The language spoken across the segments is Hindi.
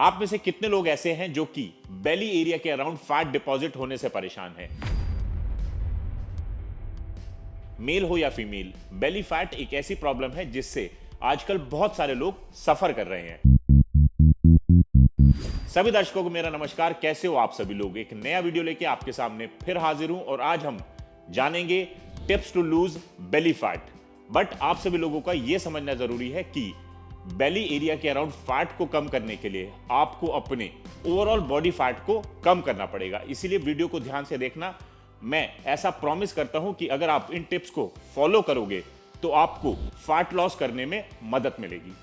आप में से कितने लोग ऐसे हैं जो कि बेली एरिया के अराउंड फैट डिपॉजिट होने से परेशान हैं? मेल हो या फीमेल, बेली फैट एक ऐसी प्रॉब्लम है जिससे आजकल बहुत सारे लोग सफर कर रहे हैं। सभी दर्शकों को मेरा नमस्कार। कैसे हो आप सभी लोग? एक नया वीडियो लेके आपके सामने फिर हाजिर हूं और आज हम जानेंगे tips to lose belly fat. But आप सभी लोगों का यह समझना जरूरी है कि बेली एरिया के अराउंड फैट को कम करने के लिए आपको अपने ओवरऑल बॉडी फैट को कम करना पड़ेगा। इसीलिए वीडियो को ध्यान से देखना। मैं ऐसा प्रॉमिस करता हूं कि अगर आप इन टिप्स को फॉलो करोगे तो आपको फैट लॉस करने में मदद मिलेगी।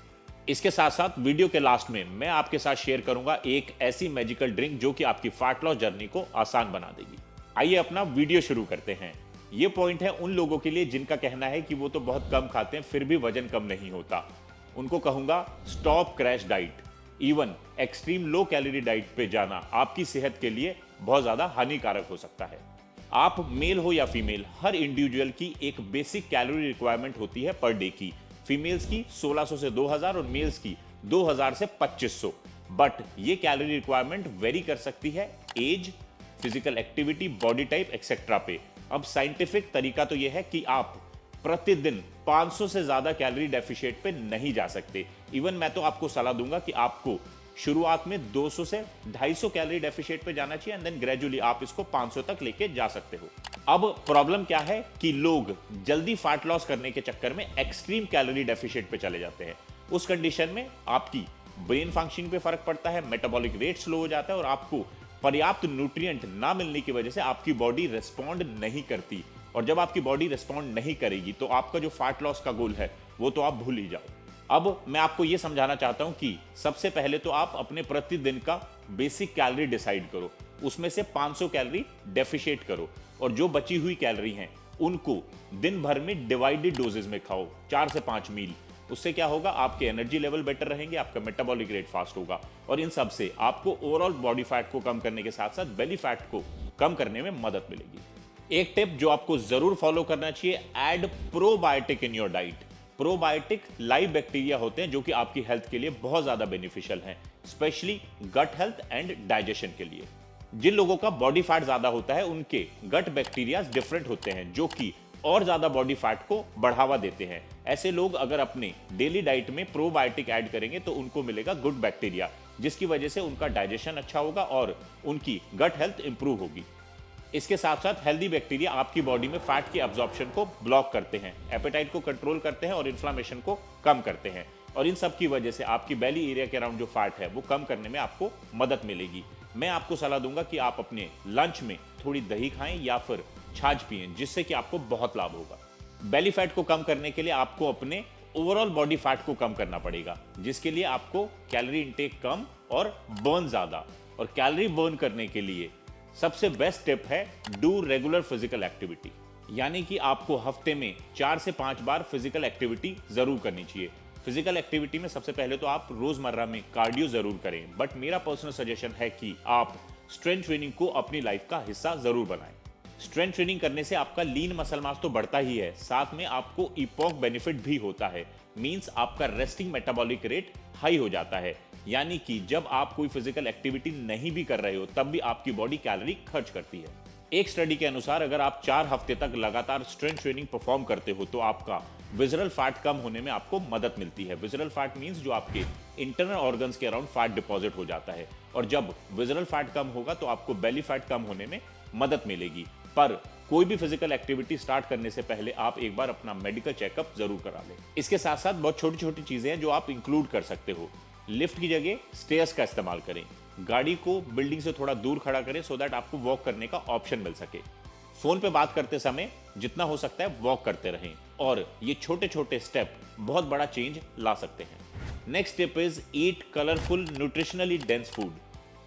इसके साथ साथ वीडियो के लास्ट में मैं आपके साथ शेयर करूंगा एक ऐसी मैजिकल ड्रिंक जो कि आपकी फैट लॉस जर्नी को आसान बना देगी। आइए अपना वीडियो शुरू करते हैं। ये पॉइंट है उन लोगों के लिए जिनका कहना है कि वो तो बहुत कम खाते हैं फिर भी वजन कम नहीं होता। उनको कहूंगा stop crash diet. Even extreme low calorie diet पे जाना आपकी सेहत के लिए बहुत ज्यादा हानिकारक हो सकता है। आप मेल हो या फीमेल, हर इंडिविजुअल की एक बेसिक कैलोरी रिक्वायरमेंट होती है पर डे की। फीमेल्स की 1600 से 2000 और मेल्स की 2000 से 2500। बट ये कैलोरी रिक्वायरमेंट वेरी कर सकती है age, physical activity, body type etcetera पे। अब साइंटिफिक तरीका तो यह है कि आप प्रतिदिन 500 से ज्यादा कैलोरी डेफिशिएट पे नहीं जा सकते। इवन मैं तो आपको सलाह दूंगा कि आपको शुरुआत में 200 से 250 कैलोरी डेफिशिएट पे जाना चाहिए एंड देन ग्रेजुअली आप इसको 500 तक लेके जा सकते हो। अब प्रॉब्लम क्या है कि लोग जल्दी फैट लॉस करने के चक्कर में एक्सट्रीम कैलोरी डेफिशिएट पे चले जाते हैं। उस कंडीशन में आपकी ब्रेन फंक्शनिंग पे फर्क पड़ता है, मेटाबॉलिक रेट स्लो हो जाता है और आपको पर्याप्त न्यूट्रिएंट ना मिलने की वजह से आपकी बॉडी रिस्पॉन्ड नहीं करती। और जब आपकी बॉडी रिस्पॉन्ड नहीं करेगी तो आपका जो फैट लॉस का गोल है वो तो आप भूल ही जाओ। अब मैं आपको यह समझाना चाहता हूं कि सबसे पहले तो आप अपने प्रतिदिन का बेसिक कैलोरी डिसाइड करो, उसमें से 500 कैलोरी डेफिशिएट करो और जो बची हुई कैलोरी हैं उनको दिन भर में डिवाइडेड डोजेस में खाओ, 4 से 5 मील। उससे क्या होगा, आपके एनर्जी लेवल बेटर रहेंगे, आपका मेटाबॉलिक रेट फास्ट होगा और इन सब से आपको ओवरऑल बॉडी फैट को कम करने के साथ साथ बेली फैट को कम करने में मदद मिलेगी। एक टिप जो आपको जरूर फॉलो करना चाहिए, add probiotic in your diet. Probiotic live bacteria होते हैं जो कि आपकी हेल्थ के लिए बहुत ज्यादा बेनिफिशियल हैं, specially gut health and digestion के लिए। जिन लोगों का बॉडी फैट ज्यादा होता है उनके गट बैक्टीरिया डिफरेंट होते हैं जो कि और ज्यादा बॉडी फैट को बढ़ावा देते हैं। ऐसे लोग अगर अपने डेली डाइट में प्रोबायोटिक ऐड करेंगे तो उनको मिलेगा गुड बैक्टीरिया, जिसकी वजह से उनका डाइजेशन अच्छा होगा और उनकी गट हेल्थ इंप्रूव होगी। इसके साथ साथ हेल्दी बैक्टीरिया आपकी बॉडी में फैट की एब्जॉर्प्शन को ब्लॉक करते हैं, एपेटाइट को कंट्रोल करते हैं और इन्फ्लेमेशन को कम करते हैं। और इन सब की वजह से आपकी बेली एरिया के अराउंड जो फैट है वो कम करने में आपको मदद मिलेगी। मैं आपको सलाह दूंगा कि आप अपने लंच में थोड़ी दही खाएं या फिर छाछ पिएं, जिससे कि आपको बहुत लाभ होगा। बेली फैट को कम करने के लिए आपको अपने ओवरऑल बॉडी फैट को कम करना पड़ेगा, जिसके लिए आपको कैलोरी इंटेक कम और बर्न ज्यादा। और कैलोरी बर्न करने के लिए सबसे बेस्ट टिप है डू रेगुलर फिजिकल एक्टिविटी, यानी कि आपको हफ्ते में 4 से 5 बार फिजिकल एक्टिविटी जरूर करनी चाहिए। फिजिकल एक्टिविटी में सबसे पहले तो आप रोजमर्रा में कार्डियो जरूर करें, बट मेरा पर्सनल सजेशन है कि आप स्ट्रेंथ ट्रेनिंग को अपनी लाइफ का हिस्सा जरूर बनाएं। स्ट्रेंथ ट्रेनिंग करने से आपका लीन मसल मास तो बढ़ता ही है, साथ में आपको इपॉक बेनिफिट भी होता है। मींस आपका रेस्टिंग मेटाबॉलिक रेट हाई हो जाता है, यानी कि जब आप कोई फिजिकल एक्टिविटी नहीं भी कर रहे हो तब भी आपकी बॉडी कैलोरी खर्च करती है। एक स्टडी के अनुसार अगर आप 4 हफ्ते तक लगातार स्ट्रेंथ ट्रेनिंग परफॉर्म करते हो तो आपका विजरल फैट कम होने में आपको मदद मिलती है। विजरल फैट मींस जो आपके इंटरनल ऑर्गन्स के अराउंड फैट डिपॉजिट हो जाता है और जब विजरल फैट कम होगा तो आपको बेली फैट कम होने में मदद मिलेगी। पर कोई भी फिजिकल एक्टिविटी स्टार्ट करने से पहले आप एक बार अपना मेडिकल चेकअप जरूर करा लें। इसके साथ साथ बहुत छोटी छोटी चीजें हैं जो आप इंक्लूड कर सकते हो। लिफ्ट की जगह स्टेयर्स का इस्तेमाल करें, गाड़ी को बिल्डिंग से थोड़ा दूर खड़ा करें सो दैट आपको वॉक करने का ऑप्शन मिल सके। फोन पे बात करते समय जितना हो सकता है वॉक करते रहें और ये छोटे छोटे स्टेप बहुत बड़ा चेंज ला सकते हैं। Next tip is eat colourful nutritionally dense food.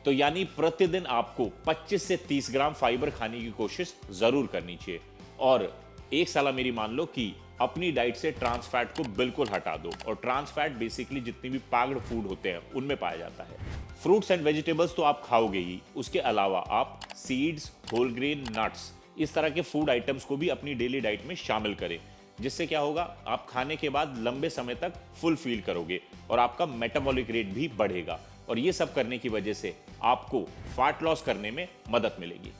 तो यानी प्रतिदिन आपको 25 से 30 ग्राम फाइबर खाने की कोशिश जरूर करनी चाहिए। और एक सलाह मेरी मान लो कि अपनी डाइट से ट्रांस फैट को बिल्कुल हटा दो। और ट्रांस फैट बेसिकली जितनी भी पैक्ड फूड होते हैं उनमें पाया जाता है। फ्रूट्स एंड वेजिटेबल्स तो आप खाओगे ही, उसके अलावा आप सीड्स, होल ग्रेन, नट्स, इस तरह के फूड आइटम्स को भी अपनी डेली डाइट में शामिल करें, जिससे क्या होगा, आप खाने के बाद लंबे समय तक फुल फील करोगे और आपका मेटाबॉलिक रेट भी बढ़ेगा। और ये सब करने की वजह से आपको फैट लॉस करने में मदद मिलेगी।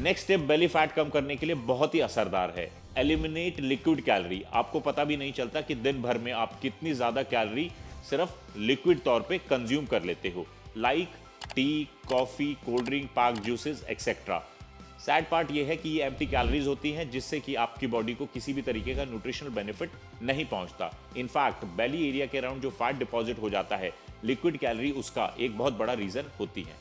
नेक्स्ट स्टेप बेली फैट कम करने के लिए बहुत ही असरदार है, एलिमिनेट लिक्विड कैलोरी। आपको पता भी नहीं चलता कि दिन भर में आप कितनी ज्यादा कैलोरी सिर्फ लिक्विड तौर पे कंज्यूम कर लेते हो, like T, coffee, cold drink, पाक जूसेस एक्सेट्रा। सैड पार्ट ये है कि ये एम्प्टी कैलोरीज होती हैं जिससे कि आपकी बॉडी को किसी भी तरीके का न्यूट्रिशनल बेनिफिट नहीं पहुंचता। इनफैक्ट बेली एरिया के अराउंड जो फैट डिपॉजिट हो जाता है, लिक्विड कैलोरी उसका एक बहुत बड़ा रीजन होती है।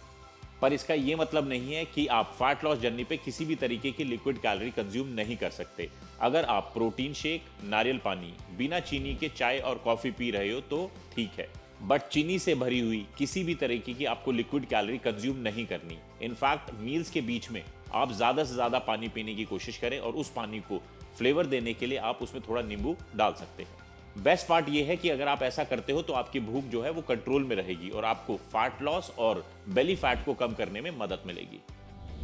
पर इसका ये मतलब नहीं है कि आप फैट लॉस जर्नी पे किसी भी तरीके की लिक्विड कैलोरी कंज्यूम नहीं कर सकते। अगर आप प्रोटीन शेक, नारियल पानी, बिना चीनी के चाय और कॉफी पी रहे हो तो ठीक है, बट चीनी से भरी हुई किसी भी तरीके की आपको लिक्विड कैलोरी कंज्यूम नहीं करनी। इनफैक्ट मील्स के बीच में आप ज्यादा से ज्यादा पानी पीने की कोशिश करें और उस पानी को फ्लेवर देने के लिए आप उसमें थोड़ा नींबू डाल सकते हैं। बेस्ट पार्ट यह है कि अगर आप ऐसा करते हो तो आपकी भूख जो है वो कंट्रोल में रहेगी और आपको फैट लॉस और बेली फैट को कम करने में मदद मिलेगी।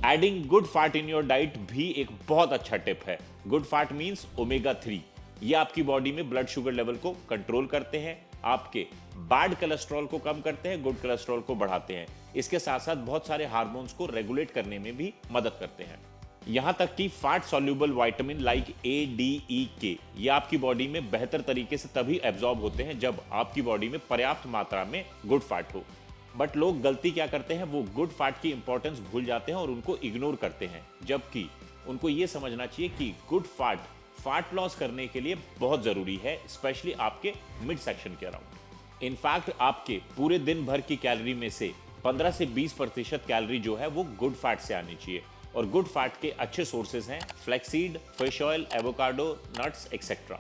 Adding good fat in your diet भी एक बहुत अच्छा टिप है। Good fat means omega 3। ये आपकी बॉडी में ब्लड शुगर लेवल को कंट्रोल करते हैं, आपके बैड कोलेस्ट्रॉल को कम करते हैं, गुड कोलेस्ट्रॉल को बढ़ाते हैं। इसके साथ साथ बहुत सारे हार्मोन्स को रेगुलेट करने में भी मदद करते हैं। यहां तक कि fat soluble vitamin like A, D, E, K ये आपकी बॉडी में बेहतर तरीके से तभी एब्जॉर्ब होते हैं जब आपकी बॉडी में पर्याप्त मात्रा में गुड फैट हो। बट लोग गलती क्या करते हैं, वो गुड फैट की इंपॉर्टेंस भूल जाते हैं और उनको इग्नोर करते हैं, जबकि उनको ये समझना चाहिए कि गुड फैट लॉस करने के लिए बहुत जरूरी है, स्पेशली आपके मिड सेक्शन के अराउंड। इनफैक्ट आपके पूरे दिन भर की कैलोरी में से 15 से 20% कैलोरी जो है वो गुड फैट से आनी चाहिए। और गुड फैट के अच्छे सोर्सेज हैं flaxseed, fish oil, avocado, nuts etcetera.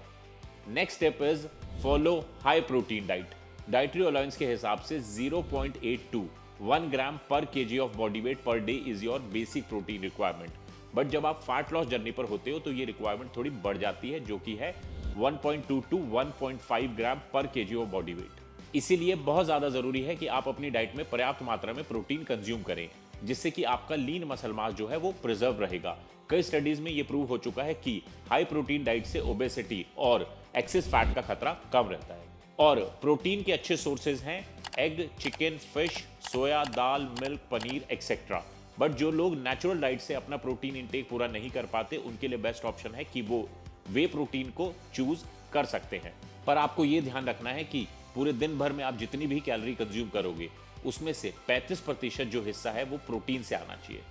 Next step is follow high protein diet. Dietary allowance के हिसाब से 0.8 to 1 ग्राम पर KG of body weight per day is your basic protein requirement. But जब आप फैट लॉस जर्नी पर होते हो तो ये रिक्वायरमेंट थोड़ी बढ़ जाती है, जो कि है 1.2 to 1.5 ग्राम पर केजी ऑफ बॉडी वेट। इसीलिए बहुत ज्यादा जरूरी है कि आप अपनी डाइट में पर्याप्त मात्रा में प्रोटीन कंज्यूम करें, जिससे कि आपका लीन मसल मास जो है वो प्रिजर्व रहेगा। कई स्टडीज में ये प्रूव हो चुका है कि हाई प्रोटीन डाइट से ओबेसिटी और एक्सेस फैट का खतरा कम रहता है। और प्रोटीन के अच्छे सोर्सेज हैं egg, chicken, fish, soya, dal, milk, paneer etcetera. But जो लोग नेचुरल डाइट से अपना प्रोटीन इंटेक पूरा नहीं कर पाते, उनके लिए बेस्ट ऑप्शन है कि वो वे प्रोटीन को चूज कर सकते हैं। पर आपको ये ध्यान रखना है कि पूरे दिन भर में आप जितनी भी कैलोरी कंज्यूम करोगे उसमें से 35% जो हिस्सा है वो प्रोटीन से आना चाहिए।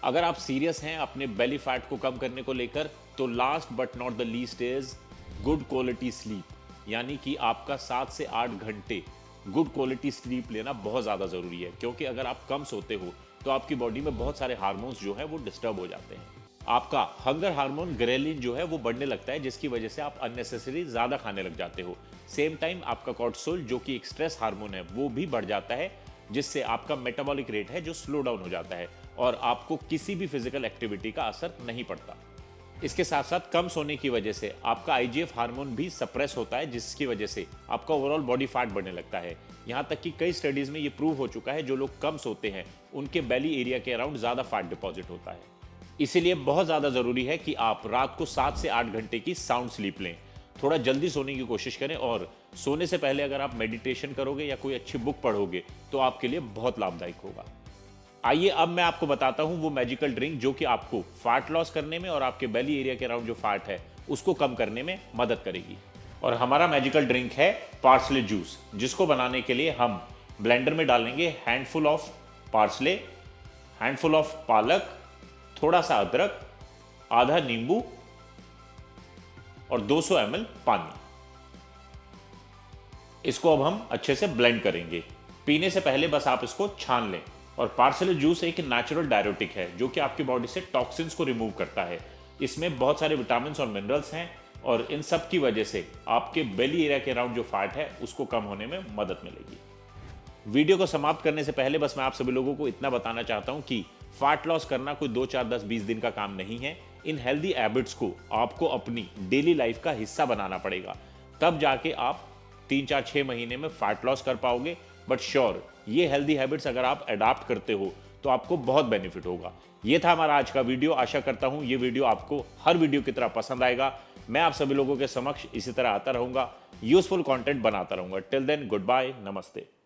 अगर आप सीरियस हैं अपने बेली फैट को कम करने को लेकर, तो last but not the least is good quality sleep, यानी कि आपका 7 से 8 घंटे गुड क्वालिटी स्लीप लेना बहुत ज़्यादा ज़रूरी है। क्योंकि अगर आप कम सोते हो तो आपकी बॉडी में बहुत सारे हार्मोन्स जो है वो डिस्टर्ब हो जाते हैं। आपका हंगर हार्मोन ग्रेलिन जो है वो बढ़ने लगता है, जिसकी वजह से आप अननेसेसरी ज़्यादा खाने लग जाते हो। सेम टाइम आपका कॉर्टिसोल जो कि एक स्ट्रेस हार्मोन है वो भी बढ़ जाता है, जिससे आपका मेटाबॉलिक रेट है जो स्लो डाउन हो जाता है और आपको किसी भी फिजिकल एक्टिविटी का असर नहीं पड़ता। इसके साथ साथ कम सोने की वजह से आपका आईजीएफ हार्मोन भी सप्रेस होता है, जिसकी वजह से आपका ओवरऑल बॉडी फैट बढ़ने लगता है। यहाँ तक कि कई स्टडीज में ये प्रूव हो चुका है जो लोग कम सोते हैं उनके बेली एरिया के अराउंड ज़्यादा फैट डिपॉजिट होता है। इसीलिए बहुत ज़्यादा ज़रूरी है कि आप रात को 7 से 8 घंटे की साउंड स्लीप लें। थोड़ा जल्दी सोने की कोशिश करें और सोने से पहले अगर आप मेडिटेशन करोगे या कोई अच्छी बुक पढ़ोगे तो आपके लिए बहुत लाभदायक होगा। आइए अब मैं आपको बताता हूं वो मैजिकल ड्रिंक जो कि आपको फैट लॉस करने में और आपके बेली एरिया के अराउंड जो फैट है उसको कम करने में मदद करेगी। और हमारा मैजिकल ड्रिंक है पार्सले जूस, जिसको बनाने के लिए हम ब्लेंडर में डालेंगे handful of parsley, handful of पालक, थोड़ा सा अदरक, आधा नींबू और 200 ml पानी। इसको अब हम अच्छे से ब्लेंड करेंगे। पीने से पहले बस आप इसको छान लें। और पार्सले जूस एक नेचुरल डायरेटिक है जो कि आपकी बॉडी से टॉक्सिन्स को रिमूव करता है। इसमें बहुत सारे विटामिन और मिनरल्स हैं और इन सब की वजह से आपके बेली एरिया के अराउंड जो फैट है उसको कम होने में मदद मिलेगी। वीडियो को समाप्त करने से पहले बस मैं आप सभी लोगों को इतना बताना चाहता हूं कि फैट लॉस करना कोई 2, 4, 10, 20 दिन का काम नहीं है। इन हेल्दी हैबिट्स को आपको अपनी डेली लाइफ का हिस्सा बनाना पड़ेगा, तब जाके आप 3, 4, 6 महीने में फैट लॉस कर पाओगे। बट श्योर ये हेल्दी हैबिट्स अगर आप अडॉप्ट करते हो तो आपको बहुत बेनिफिट होगा। ये था हमारा आज का वीडियो। आशा करता हूं ये वीडियो आपको हर वीडियो की तरह पसंद आएगा। मैं आप सभी लोगों के समक्ष इसी तरह आता रहूंगा, यूजफुल कंटेंट बनाता रहूंगा। टिल देन गुड बाय, नमस्ते।